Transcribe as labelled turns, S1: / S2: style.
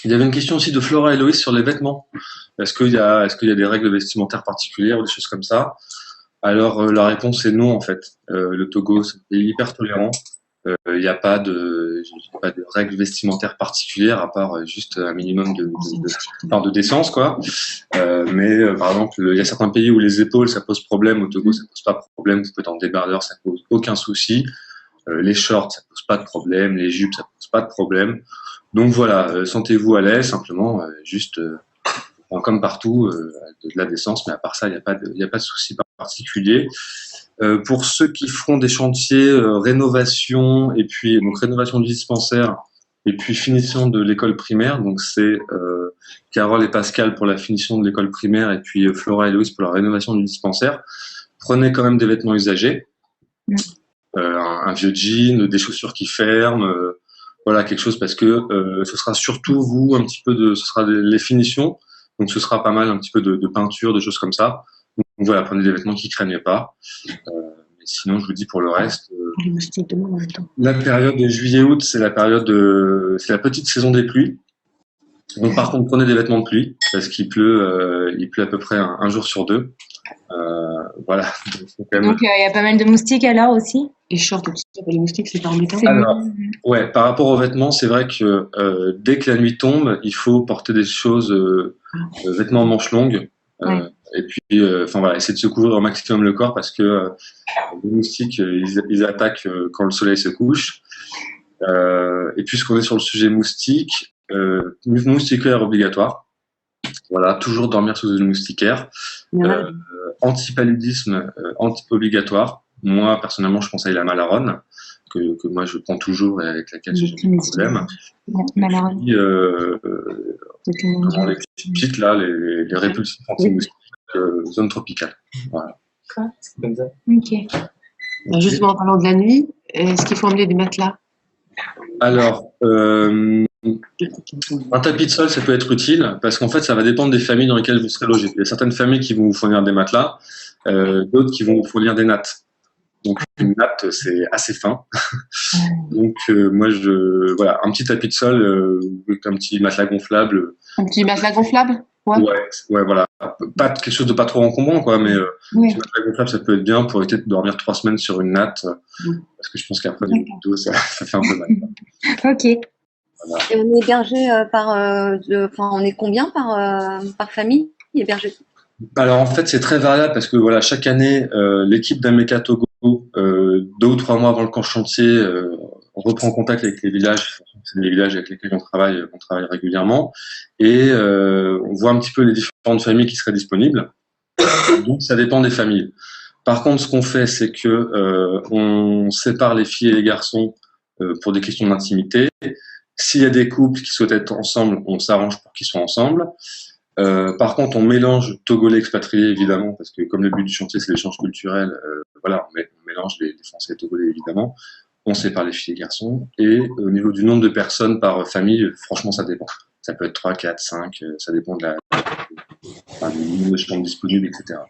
S1: Il y avait une question aussi de Flora et Loïs sur les vêtements. Est-ce qu'il y a des règles vestimentaires particulières ou des choses comme ça? Alors, la réponse est non, en fait. Le Togo, c'est un pays hyper tolérant. Il n'y a pas de règles vestimentaires particulières, à part juste un minimum enfin, de décence, quoi. Par exemple, il y a certains pays où les épaules, ça pose problème. Au Togo, ça pose pas de problème. Vous pouvez être en débardeur, ça pose aucun souci. Les shorts, ça pose pas de problème. Les jupes, ça pose pas de problème. Donc voilà, sentez-vous à l'aise, simplement, juste comme partout, de la décence, mais à part ça, il y a pas de souci particulier. Pour ceux qui feront des chantiers rénovation et puis donc rénovation du dispensaire et puis finition de l'école primaire, donc c'est Carole et Pascal pour la finition de l'école primaire et puis Flora et Loïs pour la rénovation du dispensaire. Prenez quand même des vêtements usagés, un vieux jean, des chaussures qui ferment, voilà quelque chose parce que ce sera surtout vous un petit peu ce sera les finitions, donc ce sera pas mal un petit peu de peinture, de choses comme ça. Donc voilà, prenez des vêtements qui craignent pas. Mais sinon, je vous dis pour le reste, la période de juillet-août, c'est c'est la petite saison des pluies. Donc par contre, prenez des vêtements de pluie parce il pleut à peu près un jour sur deux. Voilà.
S2: Donc il y a pas mal de moustiques alors aussi.
S3: Les shorts aussi, les moustiques, c'est pas embêtant.
S1: Alors, ouais, par rapport aux vêtements, c'est vrai que dès que la nuit tombe, il faut porter des choses, vêtements manches longues.
S2: Ouais.
S1: Et puis, enfin voilà, essayer de se couvrir au maximum le corps parce que les moustiques, ils attaquent quand le soleil se couche. Et puisqu'on est sur le sujet moustique, moustiquaire obligatoire. Voilà, toujours dormir sous une moustiquaire. Antipaludisme obligatoire. Moi, personnellement, je conseille la Malarone, que moi je prends toujours et avec laquelle j'ai pas de problème.
S2: Malarone.
S1: Les petites là, les répulsifs anti-moustiques, zone tropicale. Voilà.
S3: C'est comme ça.
S2: Ok.
S3: Justement, en parlant de la nuit, est-ce qu'il faut emmener des matelas?
S1: Alors, un tapis de sol, ça peut être utile parce qu'en fait, ça va dépendre des familles dans lesquelles vous serez logé. Il y a certaines familles qui vont vous fournir des matelas, d'autres qui vont vous fournir des nattes. Donc, une natte, c'est assez fin. Donc, voilà, un petit tapis de sol, un petit matelas gonflable.
S2: Un petit matelas gonflable?
S1: Ouais, voilà. Pas quelque chose de pas trop encombrant, quoi, mais un petit matelas gonflable, ça peut être bien pour éviter de dormir 3 semaines sur une natte, parce que je pense qu'après les dos, ça fait un peu mal.
S2: Ok.
S4: Voilà. Et on est hébergé on est combien par famille hébergé?
S1: Alors en fait, c'est très variable parce que voilà, chaque année, l'équipe d'Ameka Togo, 2 ou 3 mois avant le camp chantier, on reprend contact avec les villages. C'est des villages avec lesquels on travaille régulièrement, et on voit un petit peu les différentes familles qui seraient disponibles. Donc ça dépend des familles. Par contre, ce qu'on fait, c'est que on sépare les filles et les garçons pour des questions d'intimité. S'il y a des couples qui souhaitent être ensemble, on s'arrange pour qu'ils soient ensemble. Par contre, on mélange Togolais expatriés, évidemment, parce que comme le but du chantier, c'est l'échange culturel, voilà, on mélange les Français et Togolais, évidemment. On sépare les filles et les garçons. Et au niveau du nombre de personnes par famille, franchement, ça dépend. Ça peut être 3, 4, 5, ça dépend du nombre de chambres disponibles, etc.